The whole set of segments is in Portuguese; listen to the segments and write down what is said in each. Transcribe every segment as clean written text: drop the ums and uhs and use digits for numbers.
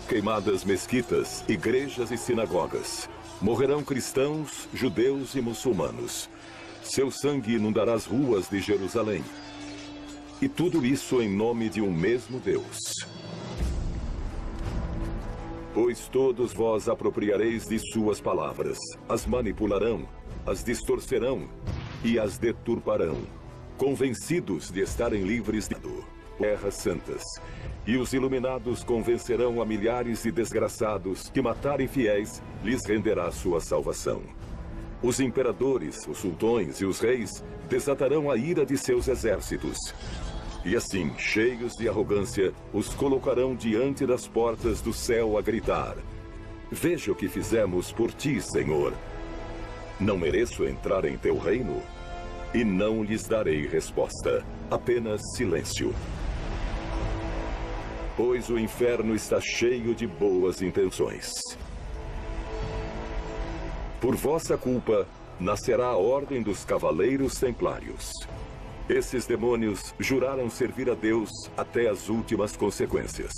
queimadas mesquitas, igrejas e sinagogas. Morrerão cristãos, judeus e muçulmanos. Seu sangue inundará as ruas de Jerusalém. E tudo isso em nome de um mesmo Deus. Pois todos vós apropriareis de suas palavras, as manipularão, as distorcerão e as deturparão, convencidos de estarem livres de terras santas. E os iluminados convencerão a milhares de desgraçados que matarem fiéis lhes renderá sua salvação. Os imperadores, os sultões e os reis desatarão a ira de seus exércitos. E assim, cheios de arrogância, os colocarão diante das portas do céu a gritar: veja o que fizemos por ti, Senhor. Não mereço entrar em teu reino? E não lhes darei resposta, apenas silêncio. Pois o inferno está cheio de boas intenções. Por vossa culpa, nascerá a Ordem dos Cavaleiros Templários. Esses demônios juraram servir a Deus até as últimas consequências.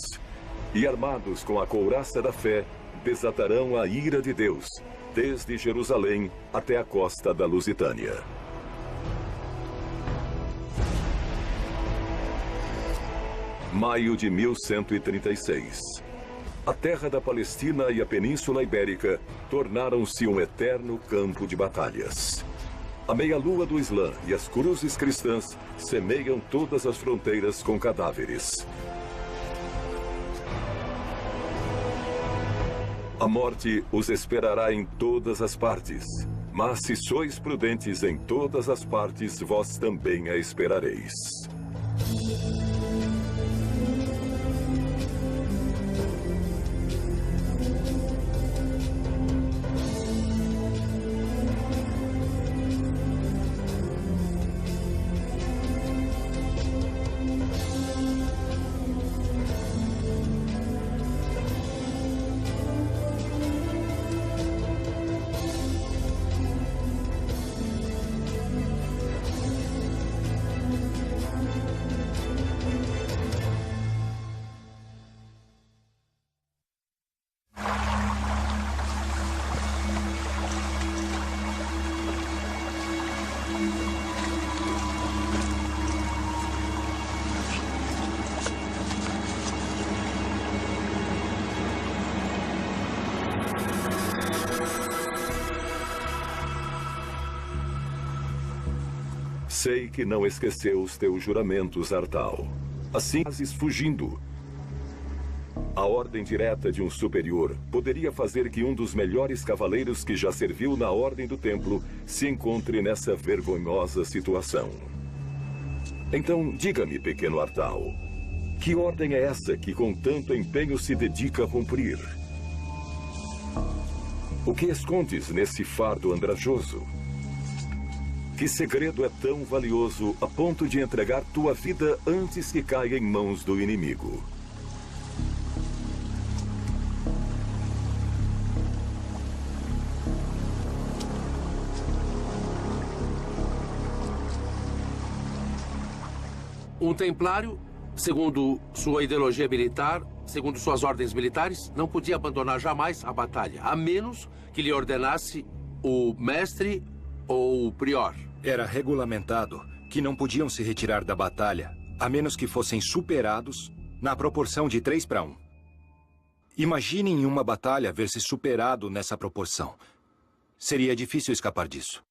E armados com a couraça da fé, desatarão a ira de Deus, desde Jerusalém até a costa da Lusitânia. Maio de 1136. A terra da Palestina e a Península Ibérica tornaram-se um eterno campo de batalhas. A meia-lua do Islã e as cruzes cristãs semeiam todas as fronteiras com cadáveres. A morte os esperará em todas as partes. Mas se sois prudentes em todas as partes, vós também a esperareis. Sei que não esqueceu os teus juramentos, Artal. Assim fazes fugindo. A ordem direta de um superior poderia fazer que um dos melhores cavaleiros que já serviu na Ordem do Templo se encontre nessa vergonhosa situação. Então, diga-me, pequeno Artal, que ordem é essa que com tanto empenho se dedica a cumprir? O que escondes nesse fardo andrajoso? Que segredo é tão valioso a ponto de entregar tua vida antes que caia em mãos do inimigo? Um templário, segundo sua ideologia militar, segundo suas ordens militares, não podia abandonar jamais a batalha, a menos que lhe ordenasse o mestre ou o prior. Era regulamentado que não podiam se retirar da batalha, a menos que fossem superados na proporção de 3-1. Imagine em uma batalha ver-se superado nessa proporção. Seria difícil escapar disso.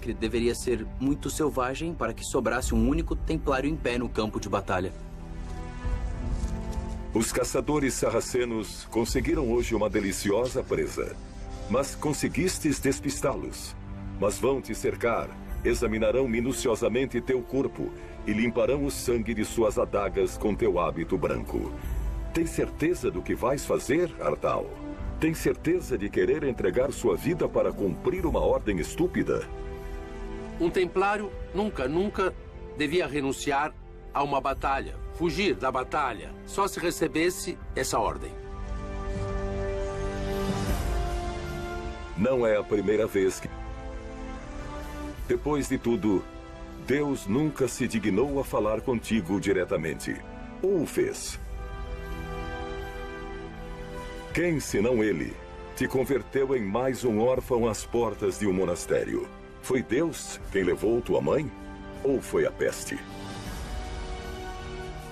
Que deveria ser muito selvagem para que sobrasse um único templário em pé no campo de batalha. Os caçadores sarracenos conseguiram hoje uma deliciosa presa. Mas conseguistes despistá-los. Mas vão te cercar, examinarão minuciosamente teu corpo e limparão o sangue de suas adagas com teu hábito branco. Tens certeza do que vais fazer, Artal? Tens certeza de querer entregar sua vida para cumprir uma ordem estúpida? Um templário nunca devia renunciar a uma batalha, fugir da batalha, só se recebesse essa ordem. Não é a primeira vez que... Depois de tudo, Deus nunca se dignou a falar contigo diretamente. Ou o fez? Quem, senão ele, te converteu em mais um órfão às portas de um monastério? Foi Deus quem levou tua mãe? Ou foi a peste?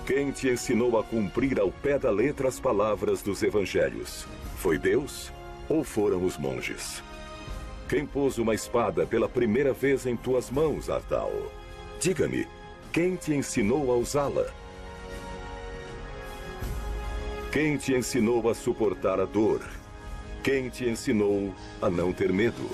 Quem te ensinou a cumprir ao pé da letra as palavras dos evangelhos? Foi Deus ou foram os monges? Quem pôs uma espada pela primeira vez em tuas mãos, Artal? Diga-me, quem te ensinou a usá-la? Quem te ensinou a suportar a dor? Quem te ensinou a não ter medo?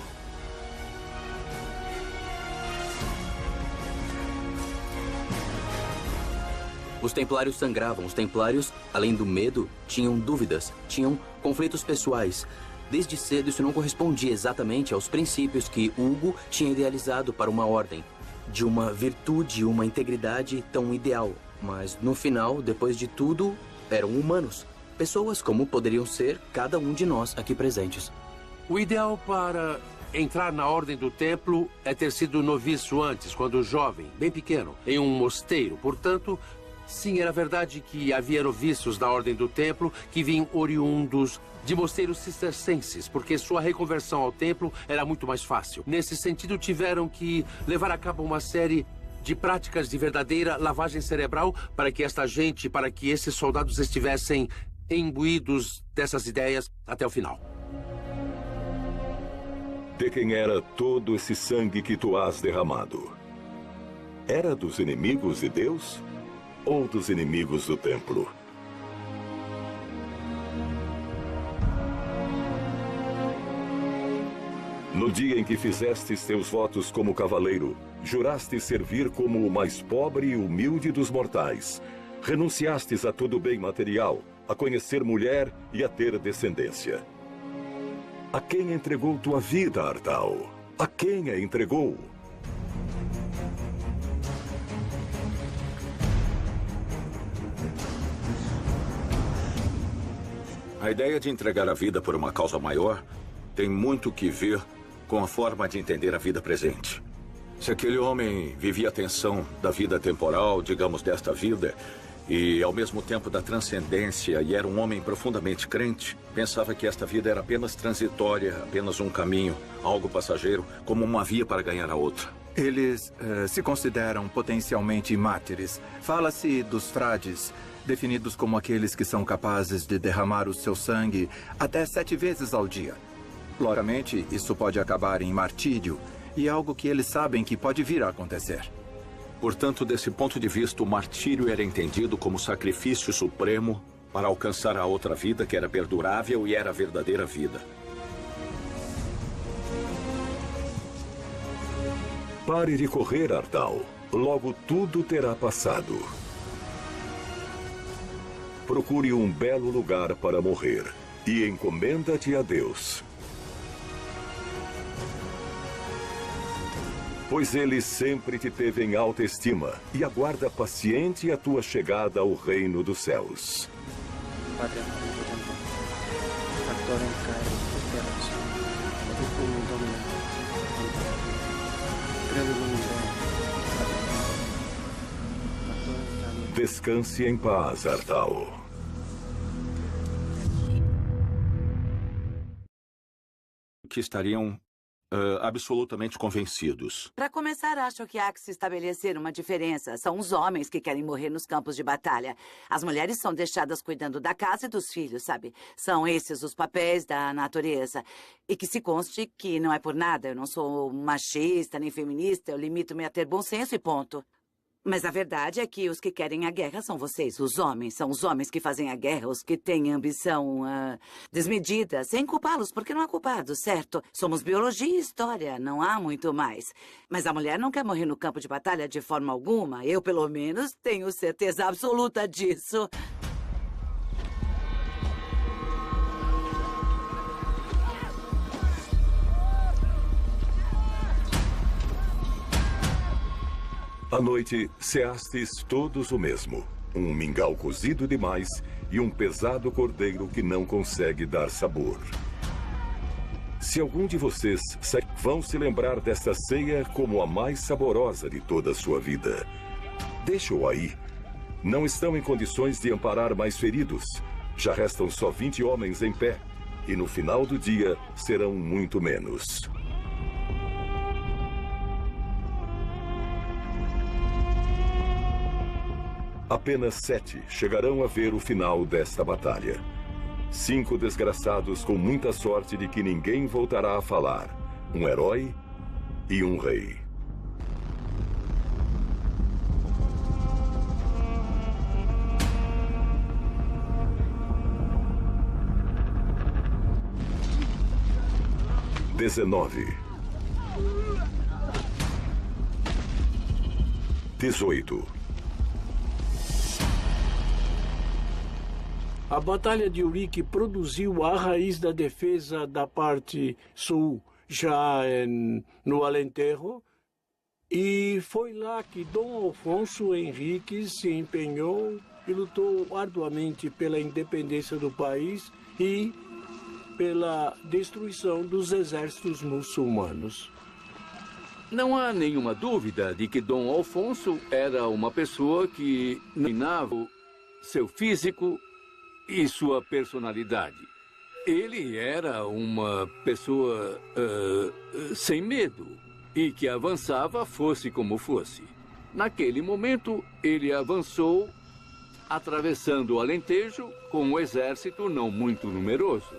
Os templários sangravam. Os templários, além do medo, tinham dúvidas, tinham conflitos pessoais. Desde cedo, isso não correspondia exatamente aos princípios que Hugo tinha idealizado para uma ordem, de uma virtude, uma integridade tão ideal. Mas, no final, depois de tudo, eram humanos. Pessoas como poderiam ser cada um de nós aqui presentes. O ideal para entrar na Ordem do Templo é ter sido noviço antes, quando jovem, bem pequeno, em um mosteiro. Portanto, sim, era verdade que havia noviços da Ordem do Templo que vinham oriundos de mosteiros cistercenses, porque sua reconversão ao templo era muito mais fácil. Nesse sentido, tiveram que levar a cabo uma série de práticas de verdadeira lavagem cerebral para que esta gente, para que esses soldados estivessem imbuídos dessas ideias até o final. De quem era todo esse sangue que tu has derramado? Era dos inimigos de Deus ou dos inimigos do templo? No dia em que fizestes teus votos como cavaleiro, juraste servir como o mais pobre e humilde dos mortais. Renunciastes a todo bem material, a conhecer mulher e a ter descendência. A quem entregou tua vida, Artal? A quem a entregou? A ideia de entregar a vida por uma causa maior tem muito que ver com a forma de entender a vida presente. Se aquele homem vivia a tensão da vida temporal, digamos, desta vida, e ao mesmo tempo da transcendência, e era um homem profundamente crente, pensava que esta vida era apenas transitória, apenas um caminho, algo passageiro, como uma via para ganhar a outra. Eles se consideram potencialmente mártires. Fala-se dos frades, definidos como aqueles que são capazes de derramar o seu sangue até 7 vezes ao dia. Claramente, isso pode acabar em martírio, e é algo que eles sabem que pode vir a acontecer. Portanto, desse ponto de vista, o martírio era entendido como sacrifício supremo para alcançar a outra vida que era perdurável e era a verdadeira vida. Pare de correr, Artal. Logo tudo terá passado. Procure um belo lugar para morrer e encomenda-te a Deus. Pois ele sempre te teve em alta estima e aguarda paciente a tua chegada ao reino dos céus. Descanse em paz, Artal. Que estariam absolutamente convencidos. Para começar, acho que há que se estabelecer uma diferença. São os homens que querem morrer nos campos de batalha. As mulheres são deixadas cuidando da casa e dos filhos, sabe? São esses os papéis da natureza. E que se conste que não é por nada. Eu não sou machista nem feminista. Eu limito-me a ter bom senso e ponto. Mas a verdade é que os que querem a guerra são vocês, os homens. São os homens que fazem a guerra, os que têm ambição desmedida, sem culpá-los, porque não há culpados, certo? Somos biologia e história, não há muito mais. Mas a mulher não quer morrer no campo de batalha de forma alguma. Eu, pelo menos, tenho certeza absoluta disso. À noite, ceastes todos o mesmo. Um mingau cozido demais e um pesado cordeiro que não consegue dar sabor. Se algum de vocês vão se lembrar desta ceia como a mais saborosa de toda a sua vida. Deixa-o aí. Não estão em condições de amparar mais feridos. Já restam só 20 homens em pé. E no final do dia, serão muito menos. Apenas 7 chegarão a ver o final desta batalha. 5 desgraçados com muita sorte de que ninguém voltará a falar. Um herói e um rei. (19) 18 A Batalha de Urique produziu a raiz da defesa da parte sul, já no Alentejo, e foi lá que Dom Afonso Henriques se empenhou e lutou arduamente pela independência do país e pela destruição dos exércitos muçulmanos. Não há nenhuma dúvida de que Dom Afonso era uma pessoa que dominava seu físico e sua personalidade. Ele era uma pessoa sem medo e que avançava fosse como fosse. Naquele momento, ele avançou atravessando o Alentejo com um exército não muito numeroso.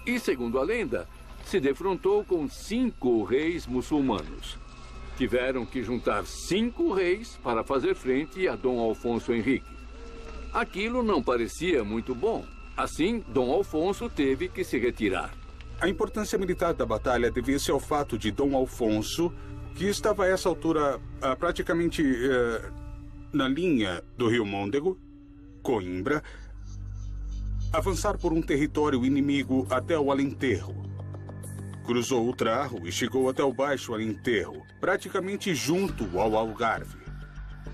E, segundo a lenda, se defrontou com 5 reis muçulmanos. Tiveram que juntar 5 reis para fazer frente a Dom Afonso Henrique. Aquilo não parecia muito bom. Assim, Dom Afonso teve que se retirar. A importância militar da batalha devia-se ao fato de Dom Afonso, que estava a essa altura praticamente na linha do rio Môndego, Coimbra, avançar por um território inimigo até o Alentejo. Cruzou o Trarro e chegou até o Baixo Alentejo, praticamente junto ao Algarve.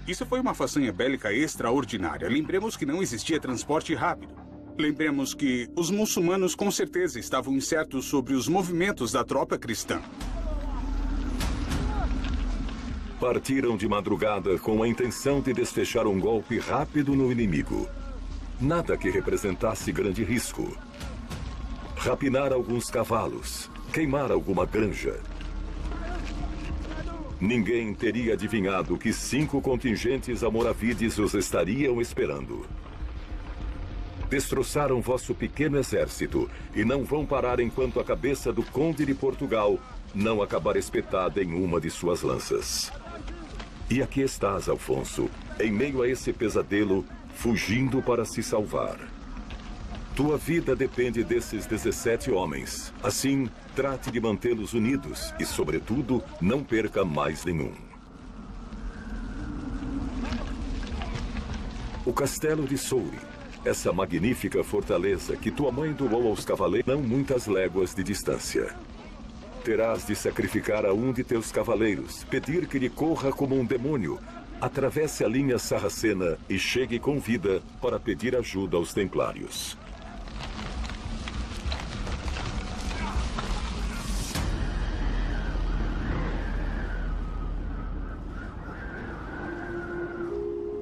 Isso foi uma façanha bélica extraordinária. Lembremos que não existia transporte rápido. Lembremos que os muçulmanos com certeza estavam incertos sobre os movimentos da tropa cristã. Partiram de madrugada com a intenção de desfechar um golpe rápido no inimigo. Nada que representasse grande risco. Rapinar alguns cavalos, queimar alguma granja. Ninguém teria adivinhado que 5 contingentes almoravides os estariam esperando. Destroçaram vosso pequeno exército e não vão parar enquanto a cabeça do conde de Portugal não acabar espetada em uma de suas lanças. E aqui estás, Afonso, em meio a esse pesadelo, fugindo para se salvar. Tua vida depende desses 17 homens. Assim, trate de mantê-los unidos e, sobretudo, não perca mais nenhum. O castelo de Soure, essa magnífica fortaleza que tua mãe doou aos cavaleiros, não muitas léguas de distância. Terás de sacrificar a um de teus cavaleiros, pedir que lhe corra como um demônio, atravesse a linha sarracena e chegue com vida para pedir ajuda aos templários.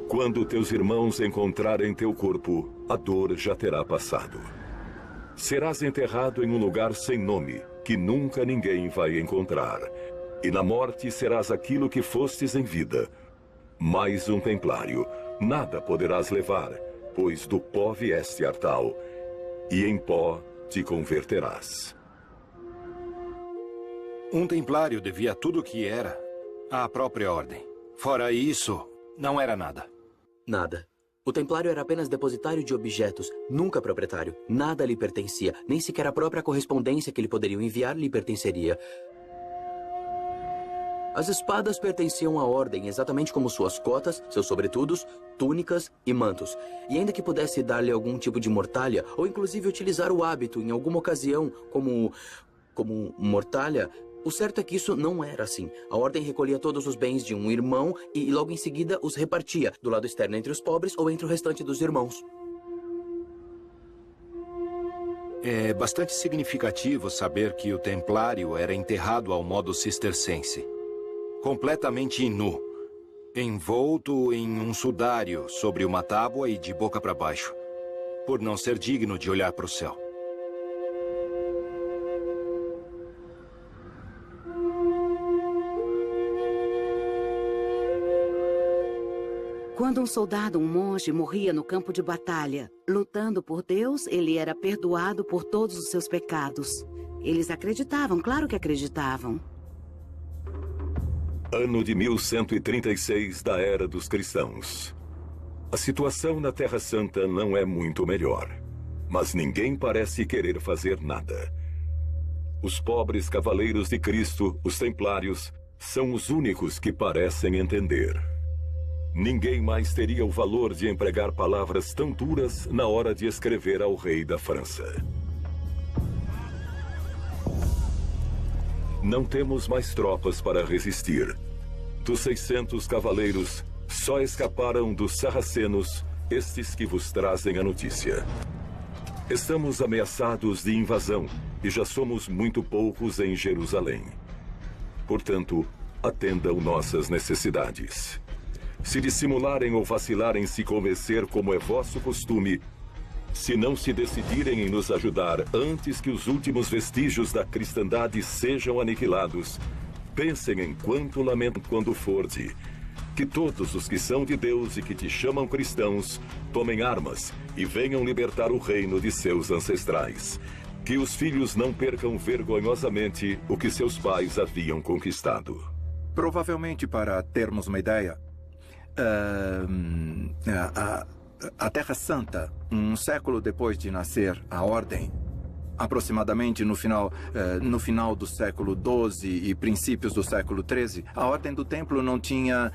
Quando teus irmãos encontrarem teu corpo, a dor já terá passado. Serás enterrado em um lugar sem nome, que nunca ninguém vai encontrar. E na morte serás aquilo que fostes em vida. Mais um templário. Nada poderás levar, pois do pó vieste, Artal, e em pó te converterás. Um templário devia tudo o que era à própria ordem. Fora isso, não era nada. Nada. O templário era apenas depositário de objetos, nunca proprietário. Nada lhe pertencia, nem sequer a própria correspondência que lhe poderiam enviar lhe pertenceria. As espadas pertenciam à ordem, exatamente como suas cotas, seus sobretudos, túnicas e mantos. E ainda que pudesse dar-lhe algum tipo de mortalha, ou inclusive utilizar o hábito em alguma ocasião como mortalha, O certo é que isso não era assim. A ordem recolhia todos os bens de um irmão e logo em seguida os repartia, do lado externo entre os pobres ou entre o restante dos irmãos. É bastante significativo saber que o templário era enterrado ao modo cistercense. Completamente nu, envolto em um sudário sobre uma tábua e de boca para baixo, por não ser digno de olhar para o céu. Quando um soldado, um monge, morria no campo de batalha, lutando por Deus, ele era perdoado por todos os seus pecados. Eles acreditavam, claro que acreditavam. Ano de 1136 da Era dos Cristãos. A situação na Terra Santa não é muito melhor, mas ninguém parece querer fazer nada. Os pobres cavaleiros de Cristo, os templários, são os únicos que parecem entender. Ninguém mais teria o valor de empregar palavras tão duras na hora de escrever ao rei da França. Não temos mais tropas para resistir. Dos 600 cavaleiros, só escaparam dos sarracenos estes que vos trazem a notícia. Estamos ameaçados de invasão e já somos muito poucos em Jerusalém. Portanto, atendam nossas necessidades. Se dissimularem ou vacilarem se convencer, como é vosso costume, se não se decidirem em nos ajudar antes que os últimos vestígios da cristandade sejam aniquilados, pensem em quanto lamento quando forde. Que todos os que são de Deus e que te chamam cristãos tomem armas e venham libertar o reino de seus ancestrais. Que os filhos não percam vergonhosamente o que seus pais haviam conquistado. Provavelmente, para termos uma ideia, a Terra Santa, um século depois de nascer a Ordem, aproximadamente no final do século XII e princípios do século XIII, a Ordem do Templo não tinha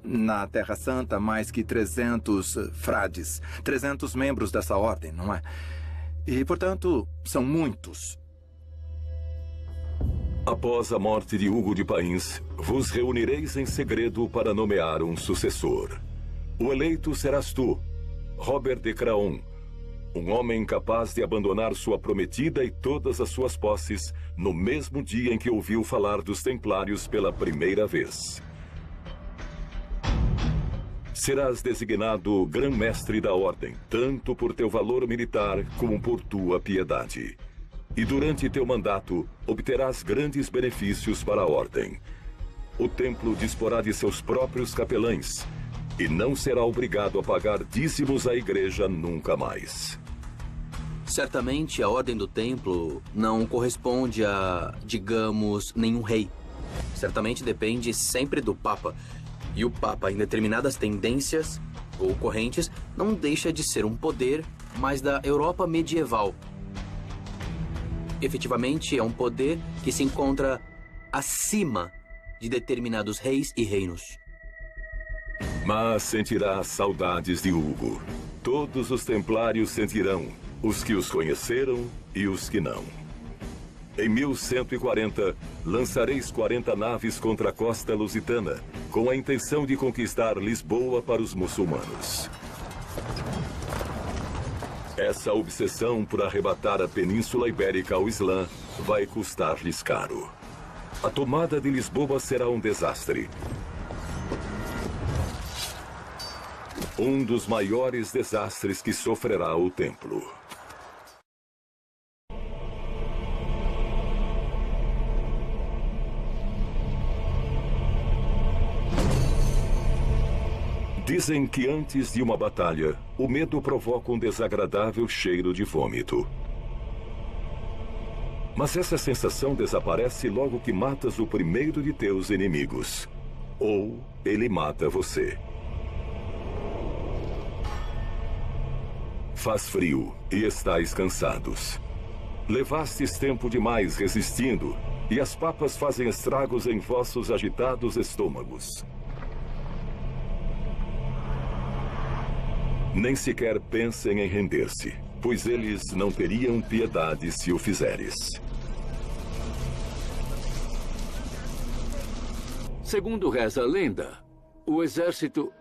na Terra Santa mais que 300 frades, 300 membros dessa Ordem, não é? E, portanto, são muitos. Após a morte de Hugo de Pains, vos reunireis em segredo para nomear um sucessor. O eleito serás tu, Robert de Craon, um homem capaz de abandonar sua prometida e todas as suas posses no mesmo dia em que ouviu falar dos templários pela primeira vez. Serás designado grão-mestre da Ordem, tanto por teu valor militar como por tua piedade. E durante teu mandato, obterás grandes benefícios para a Ordem. O templo disporá de seus próprios capelães e não será obrigado a pagar dízimos à igreja nunca mais. Certamente, a Ordem do Templo não corresponde a, digamos, nenhum rei. Certamente depende sempre do Papa. E o Papa, em determinadas tendências ou correntes, não deixa de ser um poder, mas da Europa medieval. Efetivamente, é um poder que se encontra acima de determinados reis e reinos. Mas sentirás saudades de Hugo. Todos os templários sentirão, os que os conheceram e os que não. Em 1140, lançareis 40 naves contra a costa lusitana, com a intenção de conquistar Lisboa para os muçulmanos. Essa obsessão por arrebatar a Península Ibérica ao Islã vai custar-lhes caro. A tomada de Lisboa será um desastre. Um dos maiores desastres que sofrerá o templo. Dizem que antes de uma batalha, o medo provoca um desagradável cheiro de vômito. Mas essa sensação desaparece logo que matas o primeiro de teus inimigos. Ou ele mata você. Faz frio e estáis cansados. Levastes tempo demais resistindo, e as papas fazem estragos em vossos agitados estômagos. Nem sequer pensem em render-se, pois eles não teriam piedade se o fizeres. Segundo reza a lenda, o exército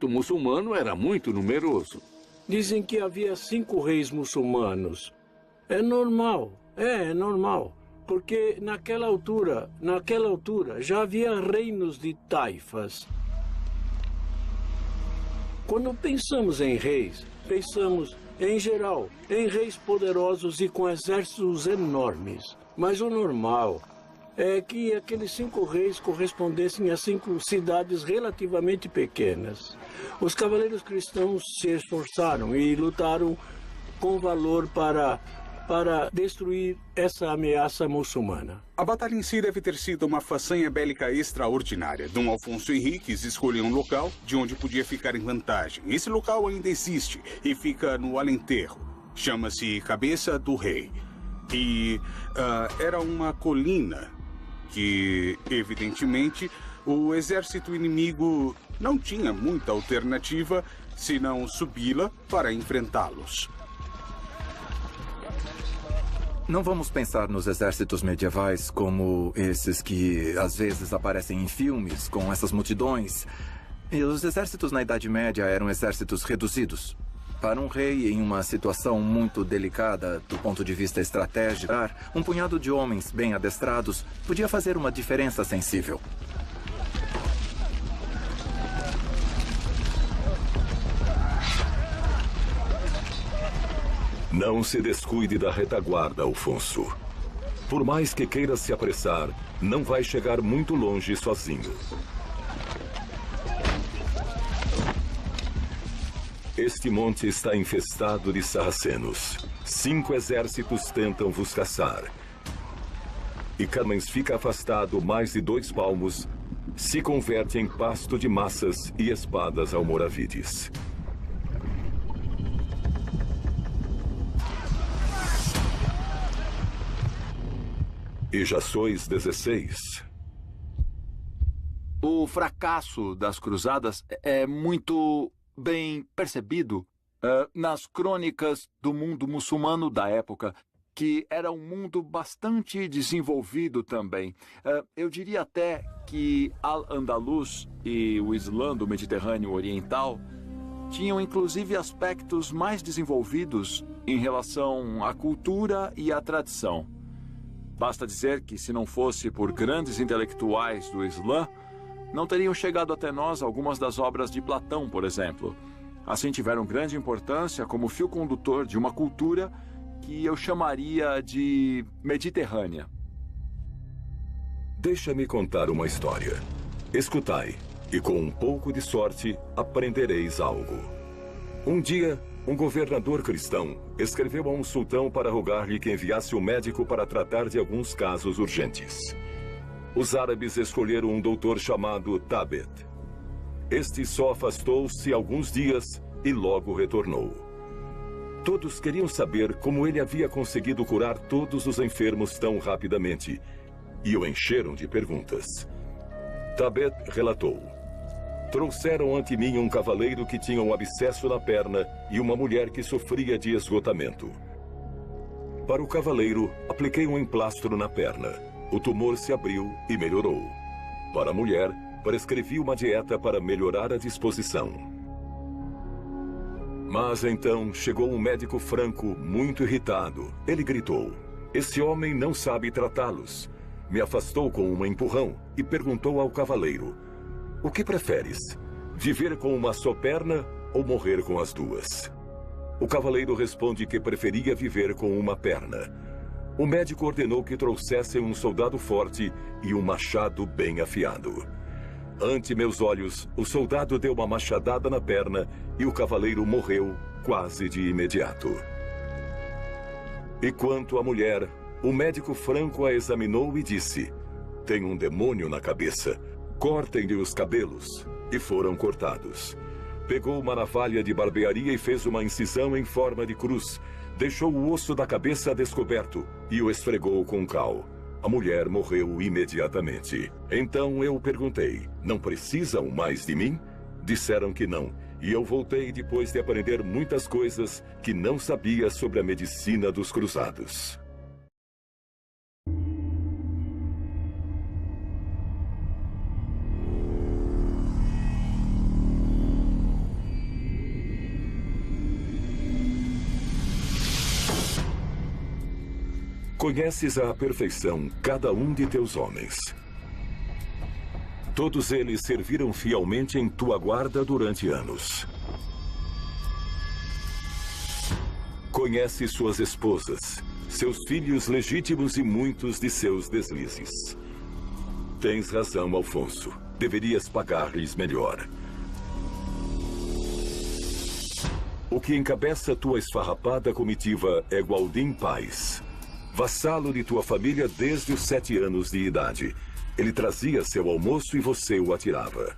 muçulmano era muito numeroso. Dizem que havia 5 reis muçulmanos. É normal, é normal. Porque naquela altura, já havia reinos de taifas. Quando pensamos em reis, pensamos, em geral, em reis poderosos e com exércitos enormes. Mas o normal é que aqueles 5 reis correspondessem a 5 cidades relativamente pequenas. Os cavaleiros cristãos se esforçaram e lutaram com valor para destruir essa ameaça muçulmana. A batalha em si deve ter sido uma façanha bélica extraordinária. Dom Afonso Henriques escolheu um local de onde podia ficar em vantagem. Esse local ainda existe e fica no Alentejo. Chama-se Cabeça do Rei. E era uma colina que, evidentemente, o exército inimigo não tinha muita alternativa senão subi-la para enfrentá-los. Não vamos pensar nos exércitos medievais como esses que às vezes aparecem em filmes, com essas multidões. E os exércitos na Idade Média eram exércitos reduzidos. Para um rei em uma situação muito delicada do ponto de vista estratégico, um punhado de homens bem adestrados podia fazer uma diferença sensível. Não se descuide da retaguarda, Afonso. Por mais que queira se apressar, não vai chegar muito longe sozinho. Este monte está infestado de sarracenos. 5 exércitos tentam vos caçar. E Camens fica afastado mais de 2 palmos, se converte em pasto de massas e espadas almoravides. E já sois 16. O fracasso das cruzadas é muito bem percebido nas crônicas do mundo muçulmano da época, que era um mundo bastante desenvolvido também. Eu diria até que Al-Andalus e o Islã do Mediterrâneo Oriental tinham inclusive aspectos mais desenvolvidos em relação à cultura e à tradição. Basta dizer que, se não fosse por grandes intelectuais do Islã, não teriam chegado até nós algumas das obras de Platão, por exemplo. Assim, tiveram grande importância como fio condutor de uma cultura que eu chamaria de mediterrânea. Deixa-me contar uma história. Escutai, e com um pouco de sorte, aprendereis algo. Um dia, um governador cristão escreveu a um sultão para rogar-lhe que enviasse um médico para tratar de alguns casos urgentes. Os árabes escolheram um doutor chamado Tabet. Este só afastou-se alguns dias e logo retornou. Todos queriam saber como ele havia conseguido curar todos os enfermos tão rapidamente e o encheram de perguntas. Tabet relatou: trouxeram ante mim um cavaleiro que tinha um abscesso na perna e uma mulher que sofria de esgotamento. Para o cavaleiro, apliquei um emplastro na perna. O tumor se abriu e melhorou. Para a mulher, prescrevi uma dieta para melhorar a disposição. Mas então chegou um médico franco, muito irritado. Ele gritou: esse homem não sabe tratá-los. Me afastou com um empurrão e perguntou ao cavaleiro: o que preferes? Viver com uma só perna ou morrer com as duas? O cavaleiro responde que preferia viver com uma perna. O médico ordenou que trouxessem um soldado forte e um machado bem afiado. Ante meus olhos, o soldado deu uma machadada na perna e o cavaleiro morreu quase de imediato. E quanto à mulher, o médico franco a examinou e disse: tem um demônio na cabeça. Cortem-lhe os cabelos. E foram cortados. Pegou uma navalha de barbearia e fez uma incisão em forma de cruz. Deixou o osso da cabeça descoberto e o esfregou com cal. A mulher morreu imediatamente. Então eu perguntei: não precisam mais de mim? Disseram que não. E eu voltei depois de aprender muitas coisas que não sabia sobre a medicina dos cruzados. Conheces à perfeição cada um de teus homens. Todos eles serviram fielmente em tua guarda durante anos. Conheces suas esposas, seus filhos legítimos e muitos de seus deslizes. Tens razão, Alfonso. Deverias pagar-lhes melhor. O que encabeça tua esfarrapada comitiva é Gualdim Paz, vassalo de tua família desde os 7 anos de idade. Ele trazia seu almoço e você o atirava.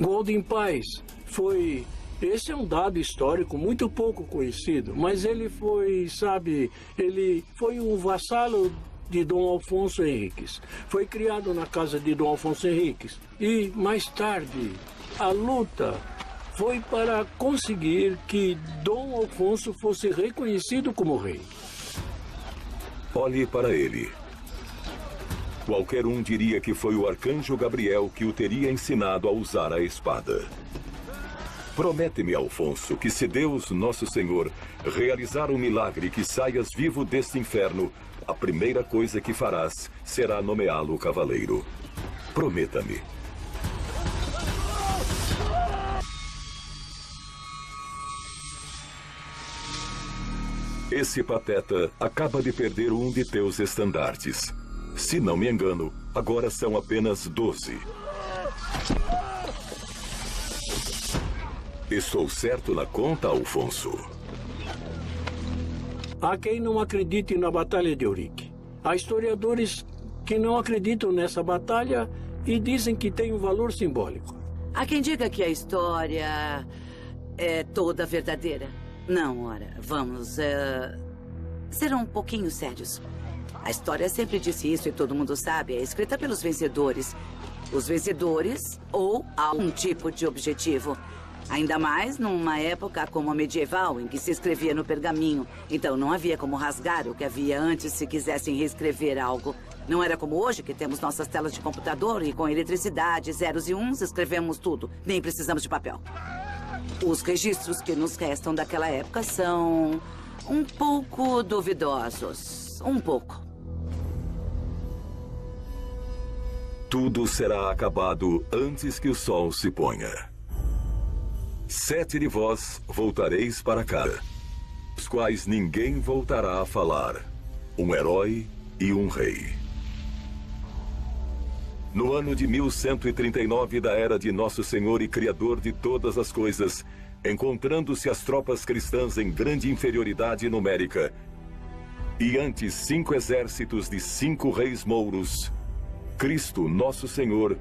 Gualdim Paz foi... Esse é um dado histórico muito pouco conhecido, mas ele foi, sabe, ele foi um vassalo de Dom Afonso Henriques. Foi criado na casa de Dom Afonso Henriques. E, mais tarde, a luta foi para conseguir que Dom Afonso fosse reconhecido como rei. Olhe para ele. Qualquer um diria que foi o arcanjo Gabriel que o teria ensinado a usar a espada. Promete-me, Alfonso, que se Deus, nosso Senhor, realizar um milagre que saias vivo deste inferno, a primeira coisa que farás será nomeá-lo cavaleiro. Prometa-me. Esse pateta acaba de perder um de teus estandartes. Se não me engano, agora são apenas 12. Estou certo na conta, Alfonso? Há quem não acredite na Batalha de Eurique. Há historiadores que não acreditam nessa batalha e dizem que tem um valor simbólico. Há quem diga que a história é toda verdadeira. Não, ora, vamos ser um pouquinho sérios. A história sempre disse isso e todo mundo sabe. É escrita pelos vencedores. Os vencedores ou algum tipo de objetivo. Ainda mais numa época como a medieval, em que se escrevia no pergaminho. Então não havia como rasgar o que havia antes se quisessem reescrever algo. Não era como hoje, que temos nossas telas de computador e com eletricidade, zeros e uns, escrevemos tudo. Nem precisamos de papel. Os registros que nos restam daquela época são um pouco duvidosos. Um pouco. Tudo será acabado antes que o sol se ponha. 7 de vós voltareis para cá, os quais ninguém voltará a falar. Um herói e um rei. No ano de 1139 da era de Nosso Senhor e Criador de todas as coisas, encontrando-se as tropas cristãs em grande inferioridade numérica, e ante 5 exércitos de 5 reis mouros, Cristo, Nosso Senhor,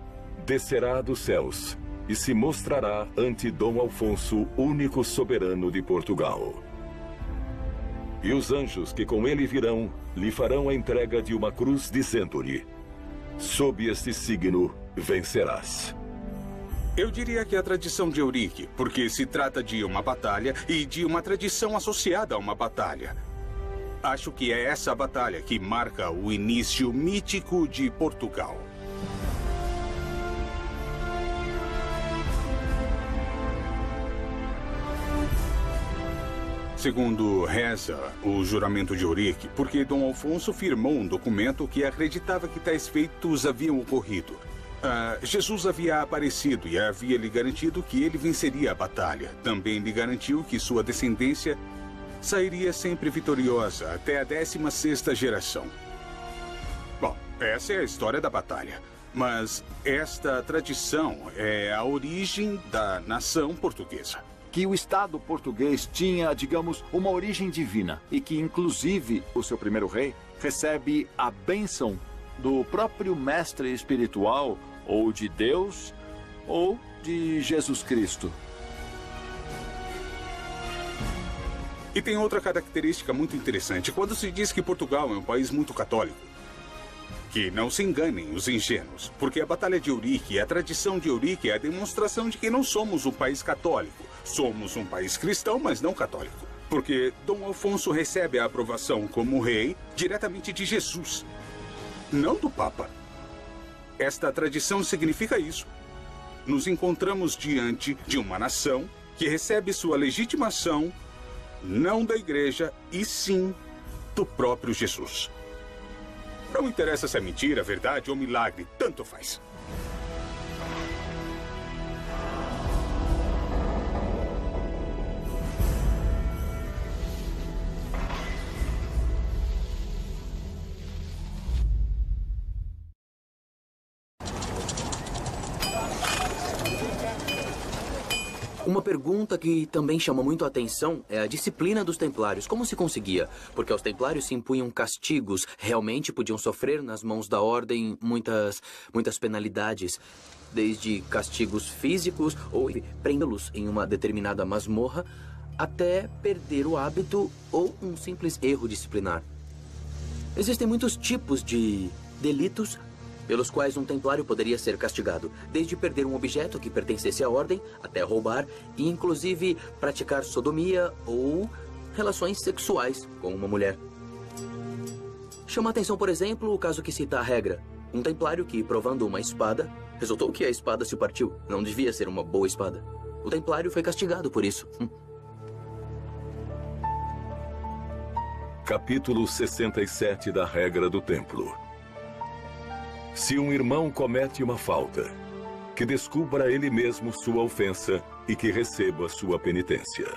descerá dos céus e se mostrará ante Dom Alfonso, único soberano de Portugal. E os anjos que com ele virão, lhe farão a entrega de uma cruz, dizendo-lhe: sob este signo vencerás. Eu diria que é a tradição de Eurique, porque se trata de uma batalha e de uma tradição associada a uma batalha. Acho que é essa batalha que marca o início mítico de Portugal. Segundo reza o juramento de Eurique, porque Dom Alfonso firmou um documento que acreditava que tais feitos haviam ocorrido. Jesus havia aparecido e havia lhe garantido que ele venceria a batalha. Também lhe garantiu que sua descendência sairia sempre vitoriosa até a 16ª geração. Bom, essa é a história da batalha. Mas esta tradição é a origem da nação portuguesa. Que o Estado português tinha, digamos, uma origem divina e que, inclusive, o seu primeiro rei recebe a bênção do próprio mestre espiritual, ou de Deus, ou de Jesus Cristo. E tem outra característica muito interessante. Quando se diz que Portugal é um país muito católico, que não se enganem os ingênuos, porque a Batalha de Eurique e a tradição de Eurique é a demonstração de que não somos um país católico. Somos um país cristão, mas não católico. Porque Dom Alfonso recebe a aprovação como rei diretamente de Jesus, não do Papa. Esta tradição significa isso. Nos encontramos diante de uma nação que recebe sua legitimação não da igreja, e sim do próprio Jesus. Não interessa se é mentira, verdade ou milagre, tanto faz. Uma pergunta que também chama muito a atenção é a disciplina dos templários. Como se conseguia? Porque aos templários se impunham castigos. Realmente podiam sofrer nas mãos da ordem muitas penalidades. Desde castigos físicos ou prendê-los em uma determinada masmorra, até perder o hábito ou um simples erro disciplinar. Existem muitos tipos de delitos pelos quais um templário poderia ser castigado, desde perder um objeto que pertencesse à ordem, até roubar e, inclusive, praticar sodomia ou relações sexuais com uma mulher. Chama a atenção, por exemplo, o caso que cita a regra. Um templário que, provando uma espada, resultou que a espada se partiu. Não devia ser uma boa espada. O templário foi castigado por isso. Capítulo 67 da Regra do Templo. Se um irmão comete uma falta, que descubra ele mesmo sua ofensa e que receba sua penitência.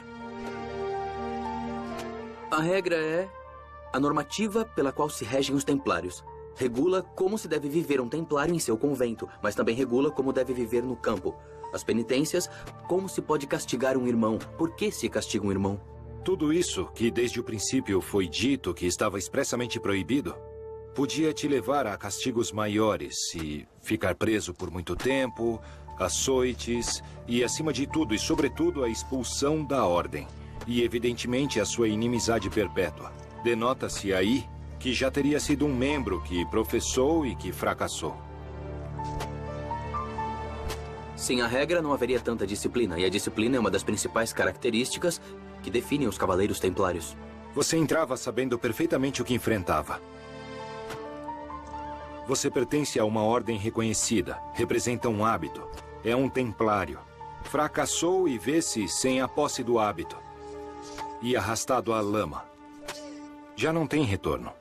A regra é a normativa pela qual se regem os templários. Regula como se deve viver um templário em seu convento, mas também regula como deve viver no campo. As penitências, como se pode castigar um irmão, por que se castiga um irmão. Tudo isso, que desde o princípio foi dito que estava expressamente proibido, podia te levar a castigos maiores e ficar preso por muito tempo, açoites e, acima de tudo e sobretudo, a expulsão da ordem. E, evidentemente, a sua inimizade perpétua. Denota-se aí que já teria sido um membro que professou e que fracassou. Sem a regra, não haveria tanta disciplina, e a disciplina é uma das principais características que definem os cavaleiros templários. Você entrava sabendo perfeitamente o que enfrentava. Você pertence a uma ordem reconhecida, representa um hábito, é um templário. Fracassou e vê-se sem a posse do hábito. E arrastado à lama. Já não tem retorno.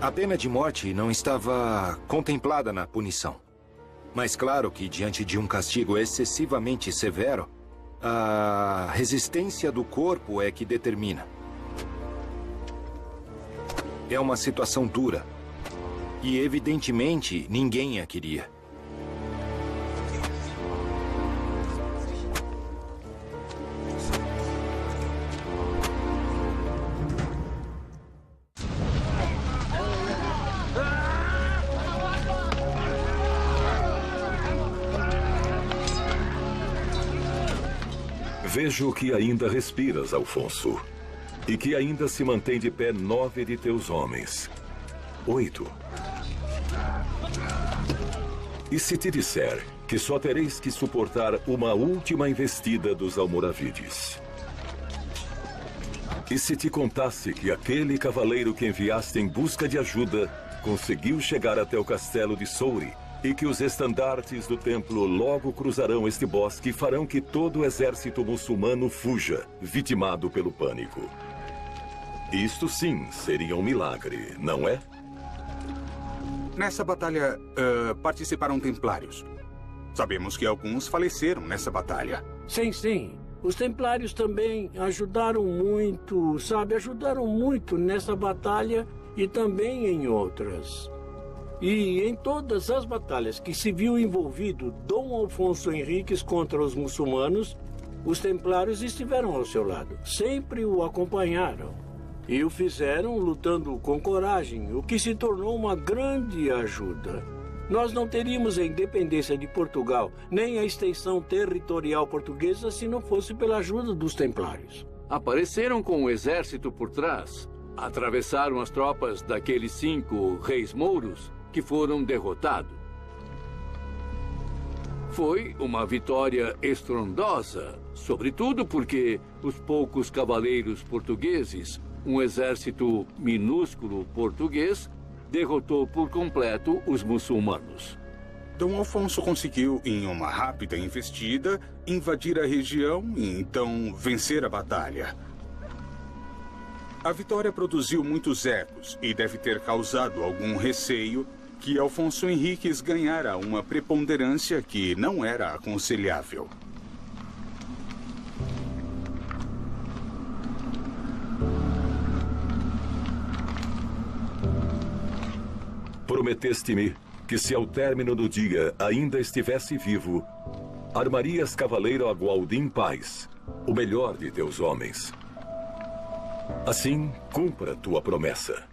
A pena de morte não estava contemplada na punição. Mas claro que, diante de um castigo excessivamente severo, a resistência do corpo é que determina. É uma situação dura. E, evidentemente, ninguém a queria. Vejo que ainda respiras, Alfonso. E que ainda se mantém de pé 9 de teus homens. 8. E se te disser que só tereis que suportar uma última investida dos almoravides? E se te contasse que aquele cavaleiro que enviaste em busca de ajuda conseguiu chegar até o castelo de Souri e que os estandartes do templo logo cruzarão este bosque e farão que todo o exército muçulmano fuja, vitimado pelo pânico? Isto sim seria um milagre, não é? Nessa batalha, participaram templários. Sabemos que alguns faleceram nessa batalha. Sim, sim. Os templários também ajudaram muito, sabe? Ajudaram muito nessa batalha e também em outras. E em todas as batalhas que se viu envolvido Dom Afonso Henriques contra os muçulmanos, os templários estiveram ao seu lado. Sempre o acompanharam. E o fizeram lutando com coragem, o que se tornou uma grande ajuda. Nós não teríamos a independência de Portugal, nem a extensão territorial portuguesa, se não fosse pela ajuda dos templários. Apareceram com o exército por trás, atravessaram as tropas daqueles 5 reis mouros que foram derrotados. Foi uma vitória estrondosa, sobretudo porque os poucos cavaleiros portugueses, um exército minúsculo português, derrotou por completo os muçulmanos. Dom Afonso conseguiu, em uma rápida investida, invadir a região e então vencer a batalha. A vitória produziu muitos ecos e deve ter causado algum receio que Alfonso Henriques ganhara uma preponderância que não era aconselhável. Prometeste-me que se ao término do dia ainda estivesse vivo, armarias cavaleiro a Gualdim Paz, o melhor de teus homens. Assim, cumpra tua promessa.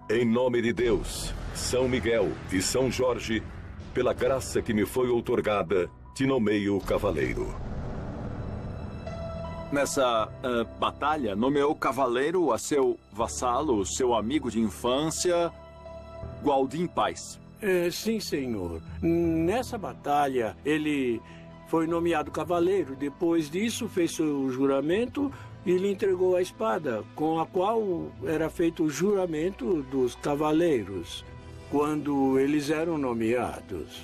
Em nome de Deus, São Miguel e São Jorge, pela graça que me foi outorgada, te nomeio cavaleiro. Nessa batalha, nomeou cavaleiro a seu vassalo, seu amigo de infância, Gualdim Paz. Sim, senhor. Nessa batalha, ele foi nomeado cavaleiro. Depois disso, fez seu juramento e lhe entregou a espada, com a qual era feito o juramento dos cavaleiros, quando eles eram nomeados.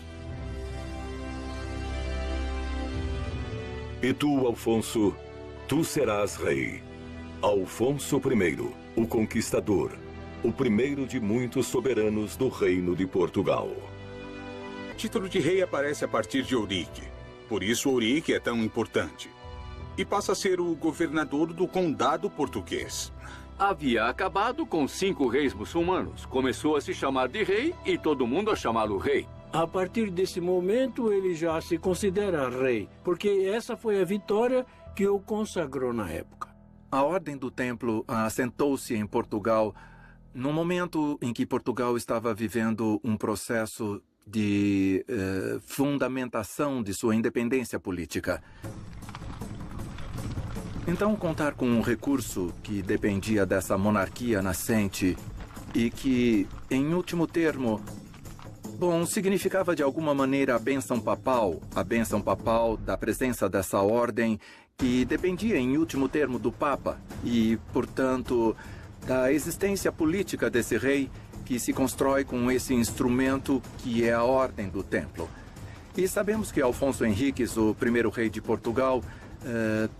E tu, Alfonso, tu serás rei. Alfonso I, o Conquistador, o primeiro de muitos soberanos do Reino de Portugal. O título de rei aparece a partir de Ourique. Por isso Ourique é tão importante. E passa a ser o governador do condado português. Havia acabado com 5 reis muçulmanos. Começou a se chamar de rei e todo mundo a chamá-lo rei. A partir desse momento, ele já se considera rei, porque essa foi a vitória que o consagrou na época. A Ordem do Templo assentou-se em Portugal no momento em que Portugal estava vivendo um processo de fundamentação de sua independência política. Então, contar com um recurso que dependia dessa monarquia nascente e que, em último termo, significava de alguma maneira a bênção papal da presença dessa ordem que dependia, em último termo, do Papa e, portanto, da existência política desse rei que se constrói com esse instrumento que é a Ordem do Templo. E sabemos que Alfonso Henriques, o primeiro rei de Portugal,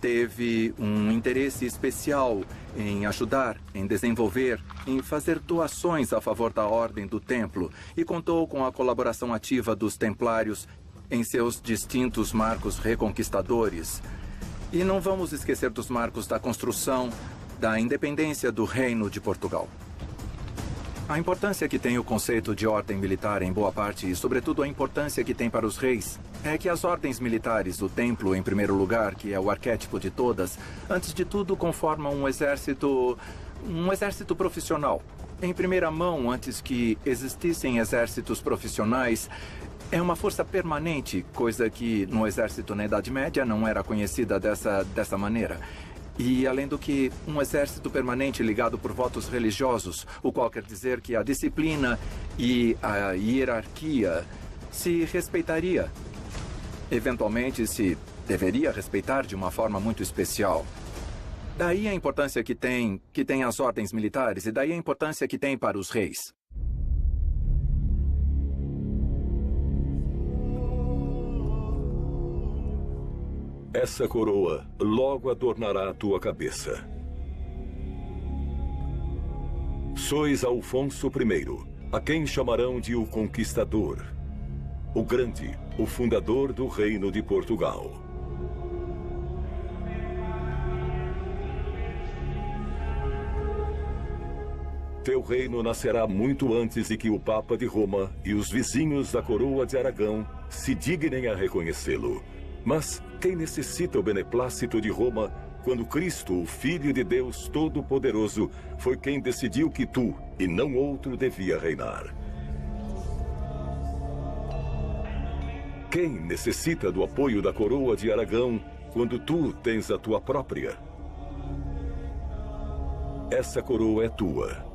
teve um interesse especial em ajudar, em desenvolver, em fazer doações a favor da Ordem do Templo e contou com a colaboração ativa dos templários em seus distintos marcos reconquistadores. E não vamos esquecer dos marcos da construção da independência do Reino de Portugal. A importância que tem o conceito de ordem militar em boa parte e, sobretudo, a importância que tem para os reis é que as ordens militares, o templo em primeiro lugar, que é o arquétipo de todas, antes de tudo conformam um exército profissional. Em primeira mão, antes que existissem exércitos profissionais, é uma força permanente, coisa que no exército na Idade Média não era conhecida dessa maneira. E, além do que, um exército permanente ligado por votos religiosos, o qual quer dizer que a disciplina e a hierarquia se respeitaria. Eventualmente, se deveria respeitar de uma forma muito especial. Daí a importância que tem as ordens militares e daí a importância que tem para os reis. Essa coroa logo adornará a tua cabeça. Sois Alfonso I, a quem chamarão de o Conquistador, o grande, o fundador do Reino de Portugal. Teu reino nascerá muito antes de que o Papa de Roma e os vizinhos da coroa de Aragão se dignem a reconhecê-lo. Mas quem necessita o beneplácito de Roma quando Cristo, o Filho de Deus Todo-Poderoso, foi quem decidiu que tu, e não outro, devia reinar? Quem necessita do apoio da coroa de Aragão quando tu tens a tua própria? Essa coroa é tua.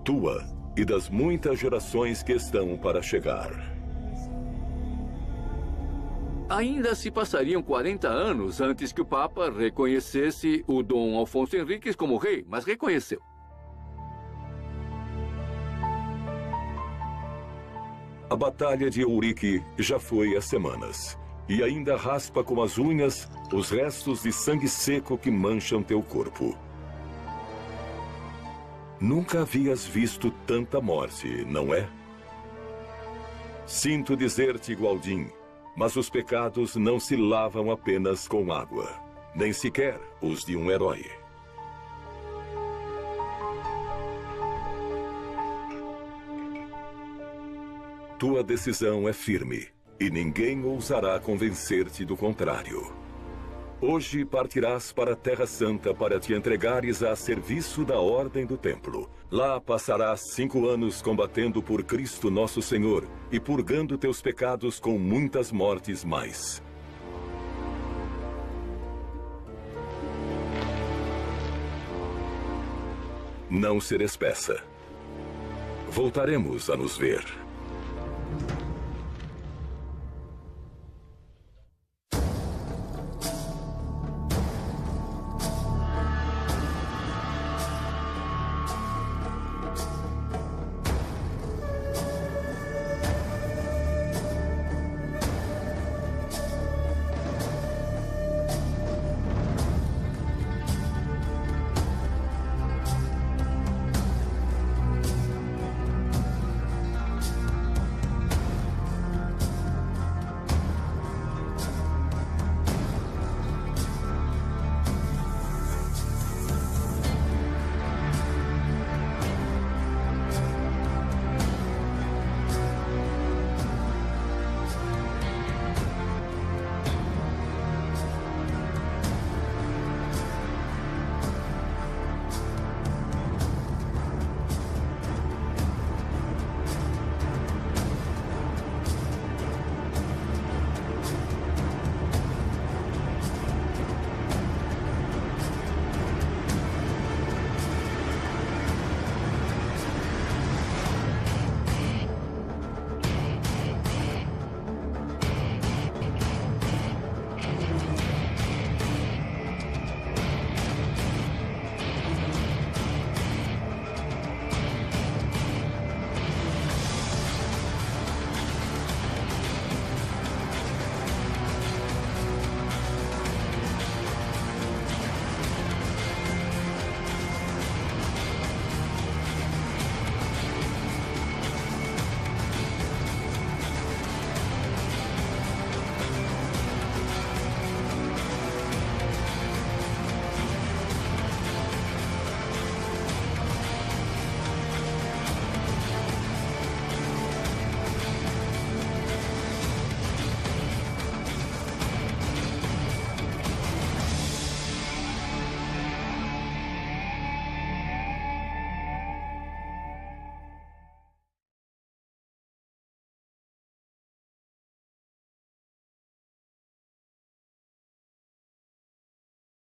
Tua e das muitas gerações que estão para chegar. Ainda se passariam 40 anos antes que o Papa reconhecesse o Dom Afonso Henriques como rei, mas reconheceu. A Batalha de Ourique já foi há semanas. E ainda raspa com as unhas os restos de sangue seco que mancham teu corpo. Nunca havias visto tanta morte, não é? Sinto dizer-te, Gualdin, mas os pecados não se lavam apenas com água, nem sequer os de um herói. Tua decisão é firme. E ninguém ousará convencer-te do contrário. Hoje partirás para a Terra Santa para te entregares a serviço da Ordem do Templo. Lá passarás 5 anos combatendo por Cristo Nosso Senhor e purgando teus pecados com muitas mortes mais. Não se despeça. Voltaremos a nos ver.